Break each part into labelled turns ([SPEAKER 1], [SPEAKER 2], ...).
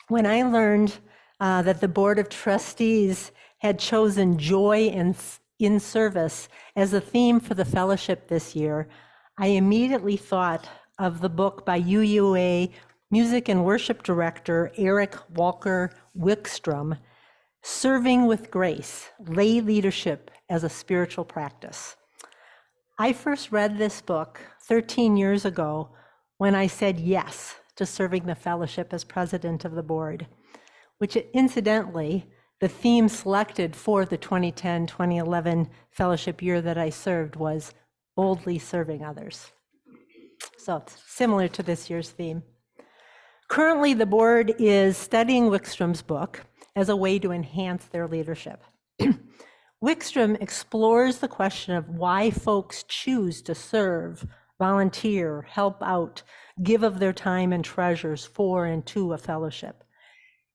[SPEAKER 1] When I learned that the Board of Trustees had chosen joy in service as a theme for the fellowship this year, I immediately thought of the book by UUA music and worship director Eric Walker Wickstrom, Serving with Grace, Lay Leadership as a Spiritual Practice. I first read this book 13 years ago when I said yes to serving the fellowship as president of the board, which incidentally, the theme selected for the 2010-2011 fellowship year that I served was boldly serving others. So it's similar to this year's theme. Currently, the board is studying Wickstrom's book as a way to enhance their leadership. Wickstrom explores the question of why folks choose to serve, volunteer, help out, give of their time and treasures for and to a fellowship.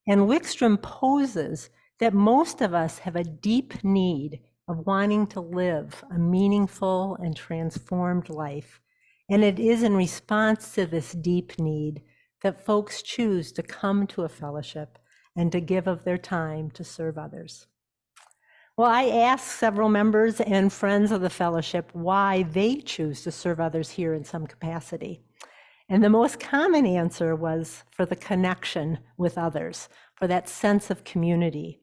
[SPEAKER 1] And Wickstrom poses that most of us have a deep need of wanting to live a meaningful and transformed life. And it is in response to this deep need that folks choose to come to a fellowship and to give of their time to serve others. Well, I asked several members and friends of the fellowship why they choose to serve others here in some capacity. And the most common answer was for the connection with others, for that sense of community.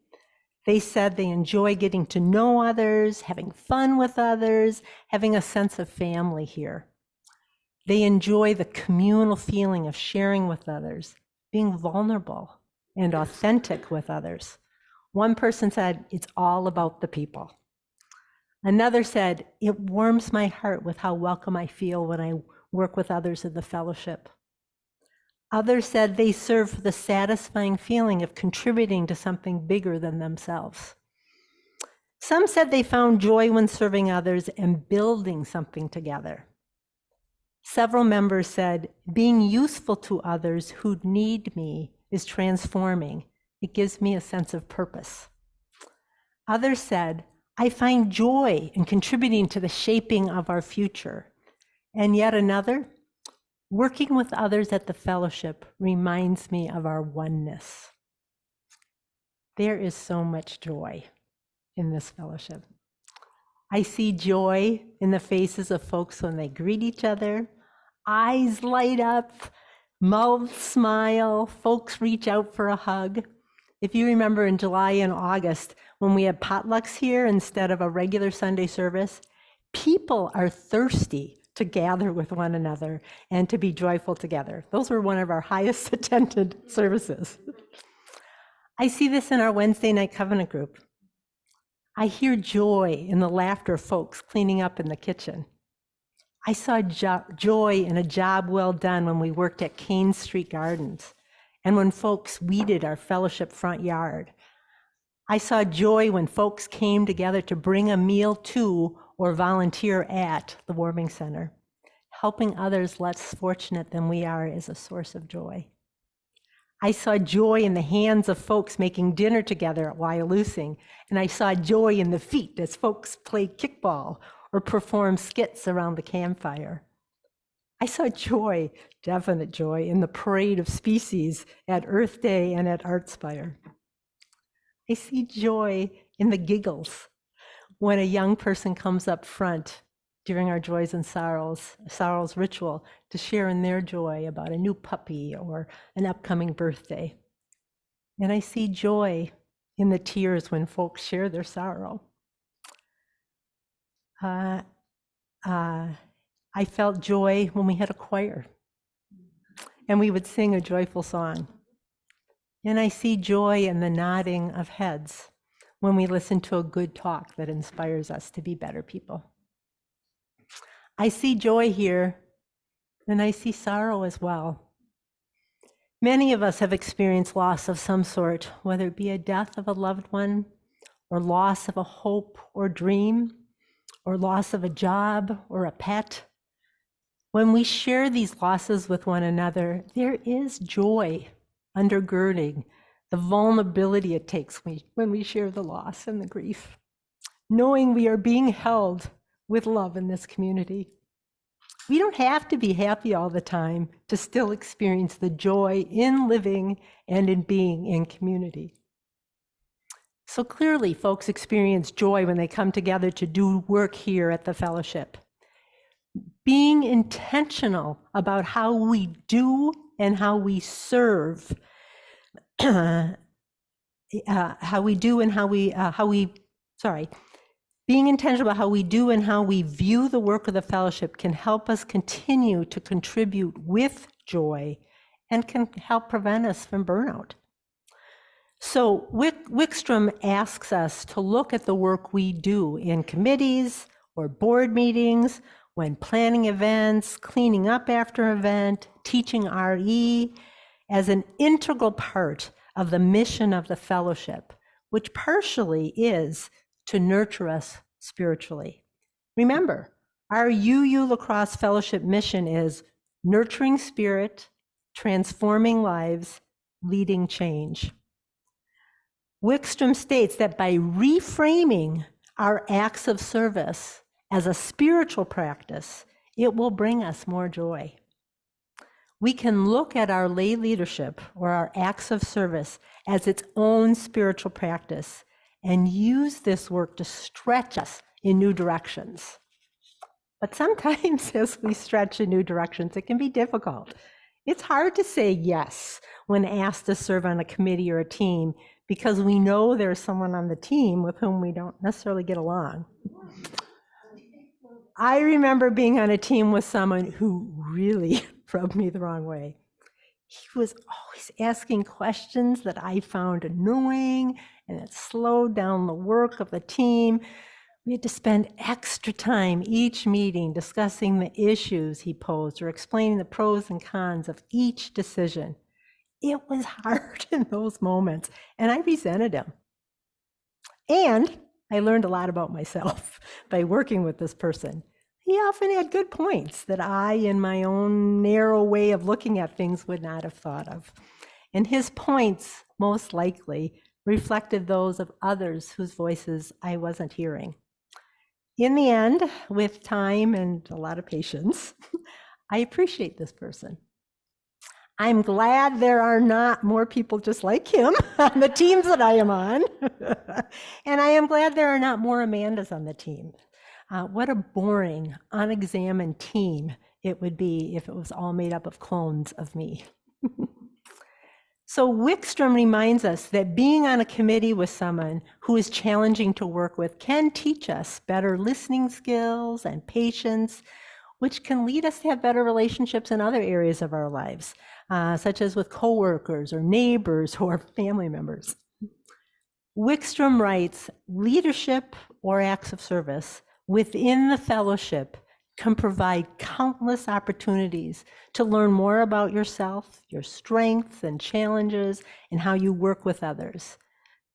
[SPEAKER 1] They said they enjoy getting to know others, having fun with others, having a sense of family here. They enjoy the communal feeling of sharing with others, being vulnerable and authentic with others. One person said, it's all about the people. Another said, it warms my heart with how welcome I feel when I work with others in the fellowship. Others said they serve for the satisfying feeling of contributing to something bigger than themselves. Some said they found joy when serving others and building something together. Several members said, being useful to others who need me is transforming. It gives me a sense of purpose. Others said, I find joy in contributing to the shaping of our future. And yet another, working with others at the fellowship reminds me of our oneness. There is so much joy in this fellowship. I see joy in the faces of folks when they greet each other, eyes light up, mouths smile, folks reach out for a hug. If you remember in July and August, when we had potlucks here instead of a regular Sunday service, people are thirsty to gather with one another and to be joyful together. Those were one of our highest attended services. I see this in our Wednesday night covenant group. I hear joy in the laughter of folks cleaning up in the kitchen. I saw joy in a job well done when we worked at Kane Street Gardens and when folks weeded our fellowship front yard. I saw joy when folks came together to bring a meal to or volunteer at the warming center. Helping others less fortunate than we are is a source of joy. I saw joy in the hands of folks making dinner together at Wyalusing, and I saw joy in the feet as folks played kickball or performed skits around the campfire. I saw joy, definite joy, in the parade of species at Earth Day and at Artspire. I see joy in the giggles when a young person comes up front during our Joys and Sorrows ritual to share in their joy about a new puppy or an upcoming birthday. And I see joy in the tears when folks share their sorrow. I felt joy when we had a choir and we would sing a joyful song. And I see joy in the nodding of heads when we listen to a good talk that inspires us to be better people. I see joy here, and I see sorrow as well. Many of us have experienced loss of some sort, whether it be a death of a loved one, or loss of a hope or dream, or loss of a job or a pet. When we share these losses with one another, there is joy undergirding the vulnerability it takes when we share the loss and the grief, knowing we are being held with love in this community. We don't have to be happy all the time to still experience the joy in living and in being in community. So clearly, folks experience joy when they come together to do work here at the fellowship. Being intentional about how we do and how we serve, being intentional about how we do and how we view the work of the fellowship can help us continue to contribute with joy and can help prevent us from burnout. So Wickstrom asks us to look at the work we do in committees or board meetings, when planning events, cleaning up after an event, teaching RE, as an integral part of the mission of the fellowship, which partially is to nurture us spiritually. Remember, our UU La Crosse Fellowship mission is nurturing spirit, transforming lives, leading change. Wickstrom states that by reframing our acts of service as a spiritual practice, it will bring us more joy. We can look at our lay leadership or our acts of service as its own spiritual practice and use this work to stretch us in new directions. But sometimes as we stretch in new directions, it can be difficult. It's hard to say yes when asked to serve on a committee or a team because we know there's someone on the team with whom we don't necessarily get along. I remember being on a team with someone who really rubbed me the wrong way. He was always asking questions that I found annoying, and it slowed down the work of the team. We had to spend extra time each meeting discussing the issues he posed or explaining the pros and cons of each decision. It was hard in those moments, and I resented him. And I learned a lot about myself by working with this person. He often had good points that I, in my own narrow way of looking at things, would not have thought of. And his points, most likely, reflected those of others whose voices I wasn't hearing. In the end, with time and a lot of patience, I appreciate this person. I'm glad there are not more people just like him on the teams that I am on. And I am glad there are not more Amandas on the team. What a boring, unexamined team it would be if it was all made up of clones of me. So Wickstrom reminds us that being on a committee with someone who is challenging to work with can teach us better listening skills and patience, which can lead us to have better relationships in other areas of our lives, such as with coworkers or neighbors or family members. Wickstrom writes, leadership or acts of service within the fellowship can provide countless opportunities to learn more about yourself, your strengths and challenges, and how you work with others.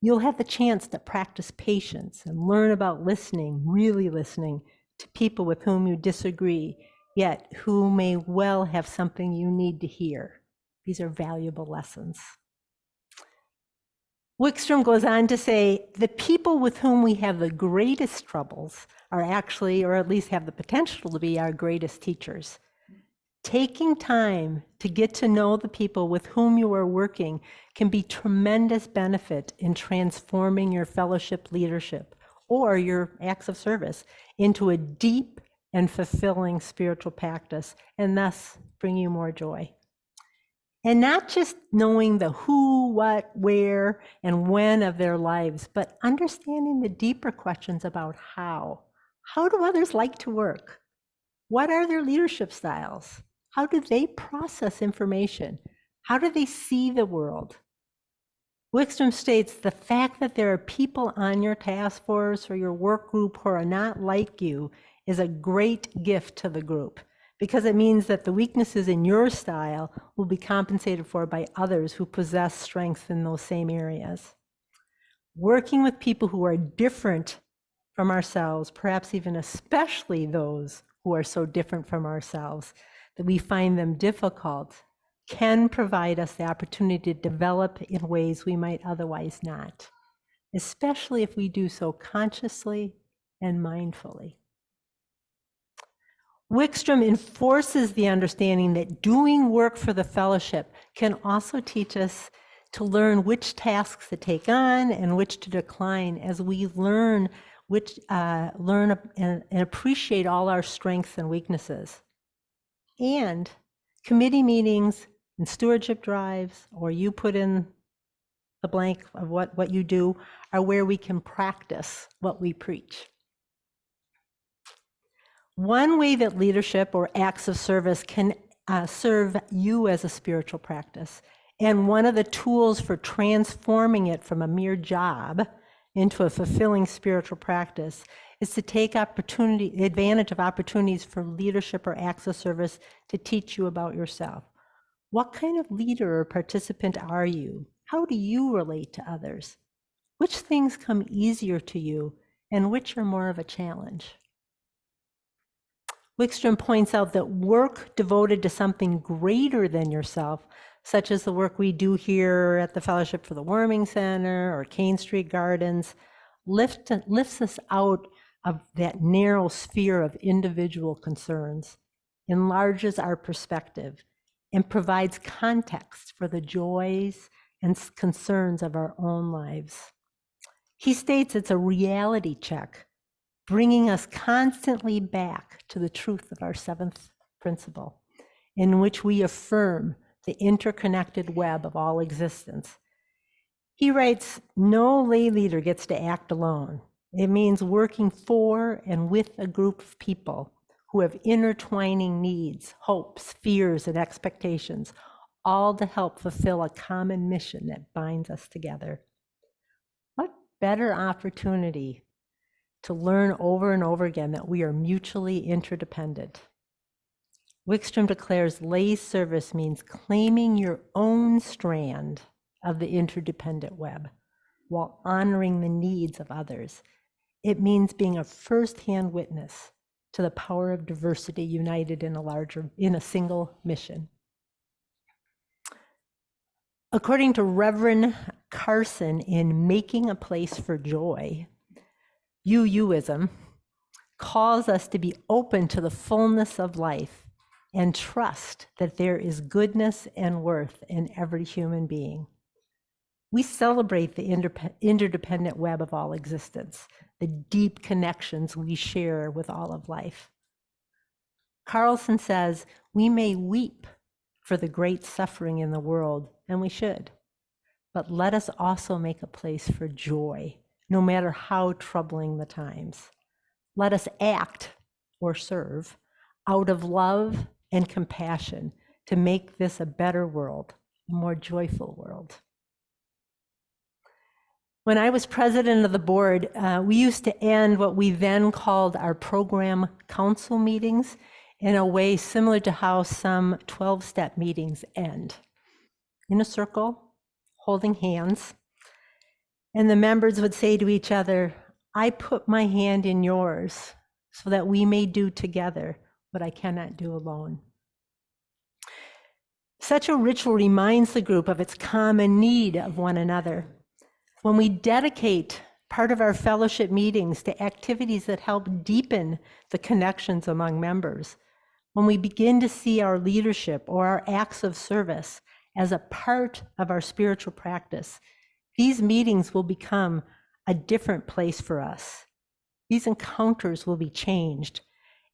[SPEAKER 1] You'll have the chance to practice patience and learn about listening, really listening to people with whom you disagree, yet who may well have something you need to hear. These are valuable lessons. Wickstrom goes on to say, the people with whom we have the greatest troubles are actually, or at least have the potential to be, our greatest teachers. Taking time to get to know the people with whom you are working can be tremendous benefit in transforming your fellowship leadership or your acts of service into a deep and fulfilling spiritual practice, and thus bring you more joy. And not just knowing the who, what, where, and when of their lives, but understanding the deeper questions about how. How do others like to work? What are their leadership styles? How do they process information? How do they see the world? Wickstrom states the fact that there are people on your task force or your work group who are not like you is a great gift to the group, because it means that the weaknesses in your style will be compensated for by others who possess strengths in those same areas. Working with people who are different from ourselves, perhaps even especially those who are so different from ourselves that we find them difficult, can provide us the opportunity to develop in ways we might otherwise not, especially if we do so consciously and mindfully. Wickstrom enforces the understanding that doing work for the fellowship can also teach us to learn which tasks to take on and which to decline as we learn and appreciate all our strengths and weaknesses. And committee meetings and stewardship drives, or you put in the blank of what you do, are where we can practice what we preach. One way that leadership or acts of service can serve you as a spiritual practice, and one of the tools for transforming it from a mere job into a fulfilling spiritual practice, is to take advantage of opportunities for leadership or acts of service to teach you about yourself. What kind of leader or participant are you? How do you relate to others? Which things come easier to you, and which are more of a challenge? Wickstrom points out that work devoted to something greater than yourself, such as the work we do here at the Fellowship for the Warming Center or Kane Street Gardens, lifts us out of that narrow sphere of individual concerns, enlarges our perspective, and provides context for the joys and concerns of our own lives. He states it's a reality check, bringing us constantly back to the truth of our seventh principle, in which we affirm the interconnected web of all existence. He writes, no lay leader gets to act alone. It means working for and with a group of people who have intertwining needs, hopes, fears, and expectations, all to help fulfill a common mission that binds us together. What better opportunity to learn over and over again that we are mutually interdependent. Wickstrom declares lay service means claiming your own strand of the interdependent web while honoring the needs of others. It means being a first-hand witness to the power of diversity united in a single mission. According to Reverend Carson in Making a Place for Joy, UUism calls us to be open to the fullness of life and trust that there is goodness and worth in every human being. We celebrate the interdependent web of all existence, the deep connections we share with all of life. Carlson says, we may weep for the great suffering in the world, and we should, but let us also make a place for joy, no matter how troubling the times. Let us act or serve out of love and compassion to make this a better world, a more joyful world. When I was president of the board, we used to end what we then called our program council meetings in a way similar to how some 12-step meetings end. In a circle, holding hands, and the members would say to each other, I put my hand in yours so that we may do together what I cannot do alone. Such a ritual reminds the group of its common need of one another. When we dedicate part of our fellowship meetings to activities that help deepen the connections among members, when we begin to see our leadership or our acts of service as a part of our spiritual practice, these meetings will become a different place for us. These encounters will be changed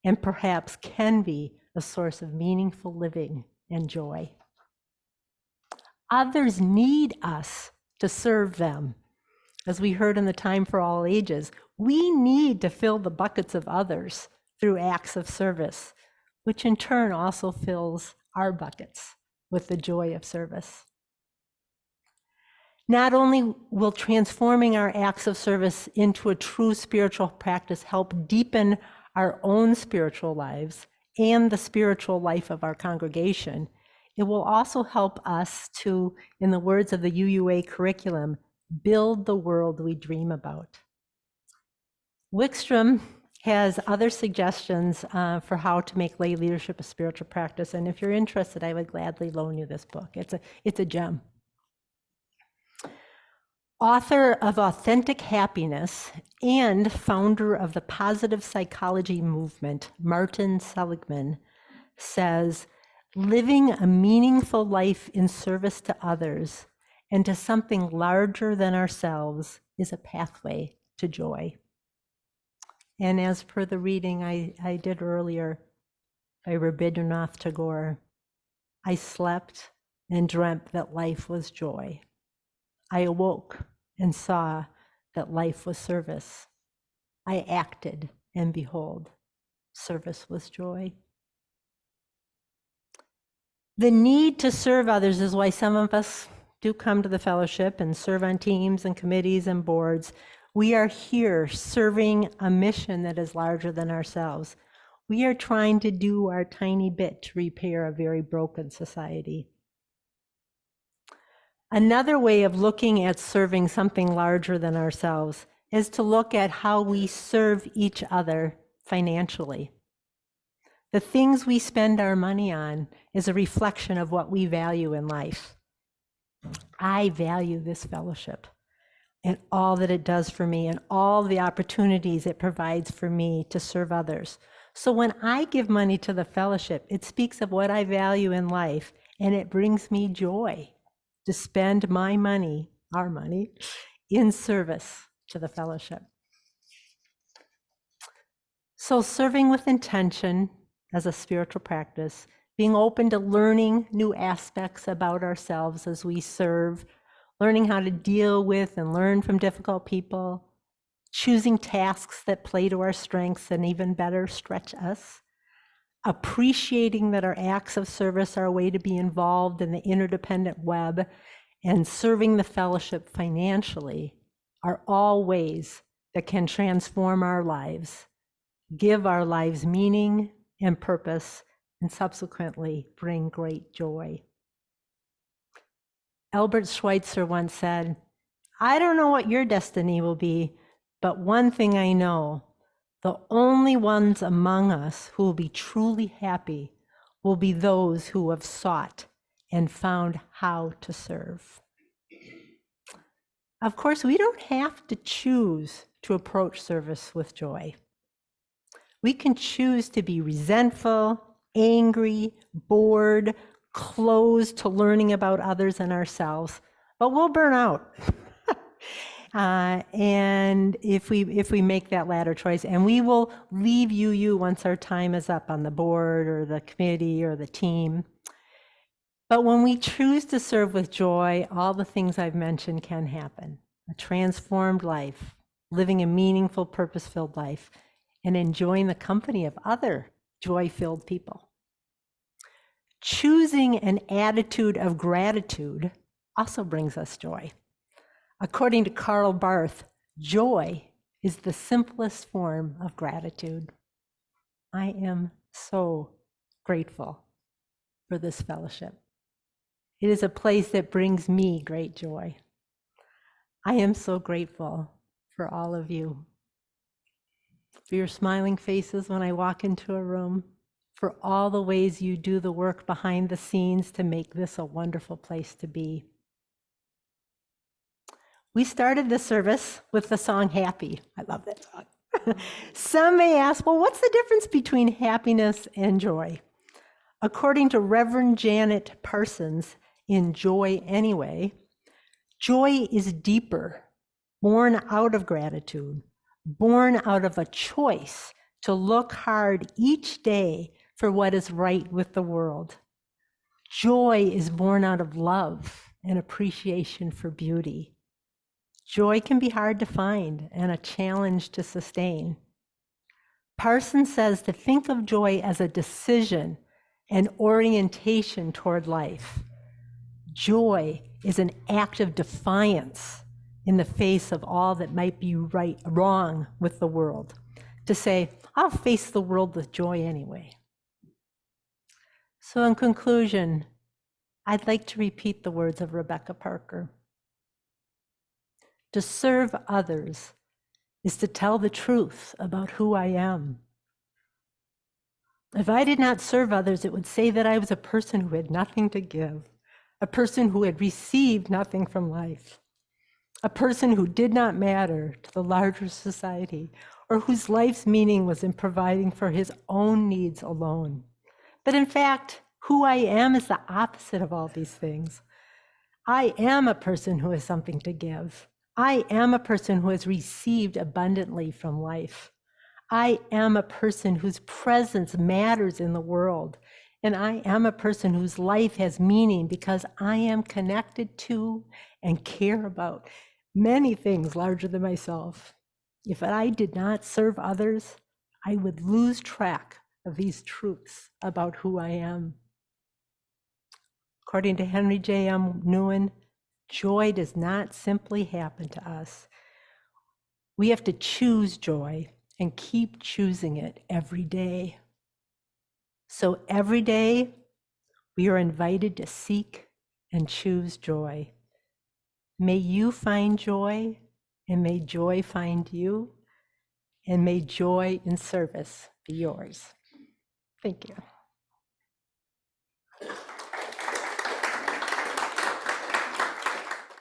[SPEAKER 1] and perhaps can be a source of meaningful living and joy. Others need us to serve them. As we heard in the Time for All Ages, we need to fill the buckets of others through acts of service, which in turn also fills our buckets with the joy of service. Not only will transforming our acts of service into a true spiritual practice help deepen our own spiritual lives and the spiritual life of our congregation, it will also help us to, in the words of the UUA curriculum, build the world we dream about. Wickstrom has other suggestions for how to make lay leadership a spiritual practice, and if you're interested, I would gladly loan you this book. It's a gem. Author of Authentic Happiness and founder of the positive psychology movement, Martin Seligman, says, living a meaningful life in service to others and to something larger than ourselves is a pathway to joy. And as per the reading I did earlier by Rabindranath Tagore, I slept and dreamt that life was joy. I awoke and saw that life was service. I acted, and behold, service was joy. The need to serve others is why some of us do come to the fellowship and serve on teams and committees and boards. We are here serving a mission that is larger than ourselves. We are trying to do our tiny bit to repair a very broken society. Another way of looking at serving something larger than ourselves is to look at how we serve each other financially. The things we spend our money on is a reflection of what we value in life. I value this fellowship and all that it does for me and all the opportunities it provides for me to serve others. So when I give money to the fellowship, it speaks of what I value in life, and it brings me joy to spend my money, our money, in service to the fellowship. So serving with intention as a spiritual practice, being open to learning new aspects about ourselves as we serve, learning how to deal with and learn from difficult people, choosing tasks that play to our strengths and even better stretch us, appreciating that our acts of service are a way to be involved in the interdependent web, and serving the fellowship financially are all ways that can transform our lives, give our lives meaning and purpose, and subsequently bring great joy. Albert Schweitzer once said, "I don't know what your destiny will be, but one thing I know, the only ones among us who will be truly happy will be those who have sought and found how to serve." Of course, we don't have to choose to approach service with joy. We can choose to be resentful, angry, bored, closed to learning about others and ourselves, but we'll burn out. And if we make that latter choice, and we will leave UU once our time is up on the board or the committee or the team. But when we choose to serve with joy, all the things I've mentioned can happen. A transformed life, living a meaningful, purpose-filled life, and enjoying the company of other joy-filled people. Choosing an attitude of gratitude also brings us joy. According to Karl Barth, joy is the simplest form of gratitude. I am so grateful for this fellowship. It is a place that brings me great joy. I am so grateful for all of you, for your smiling faces when I walk into a room, for all the ways you do the work behind the scenes to make this a wonderful place to be. We started the service with the song Happy. I love that song. Some may ask, well, what's the difference between happiness and joy? According to Reverend Janet Parsons in Joy Anyway, joy is deeper, born out of gratitude, born out of a choice to look hard each day for what is right with the world. Joy is born out of love and appreciation for beauty. Joy can be hard to find and a challenge to sustain. Parsons says to think of joy as a decision and orientation toward life. Joy is an act of defiance in the face of all that might be wrong with the world. To say, I'll face the world with joy anyway. So in conclusion, I'd like to repeat the words of Rebecca Parker. To serve others is to tell the truth about who I am. If I did not serve others, it would say that I was a person who had nothing to give, a person who had received nothing from life, a person who did not matter to the larger society, or whose life's meaning was in providing for his own needs alone. But in fact, who I am is the opposite of all these things. I am a person who has something to give. I am a person who has received abundantly from life. I am a person whose presence matters in the world. And I am a person whose life has meaning because I am connected to and care about many things larger than myself. If I did not serve others, I would lose track of these truths about who I am. According to Henry J.M. Newen, joy does not simply happen to us. We have to choose joy and keep choosing it every day. So every day, we are invited to seek and choose joy. May you find joy, and may joy find you, and may joy in service be yours. Thank you.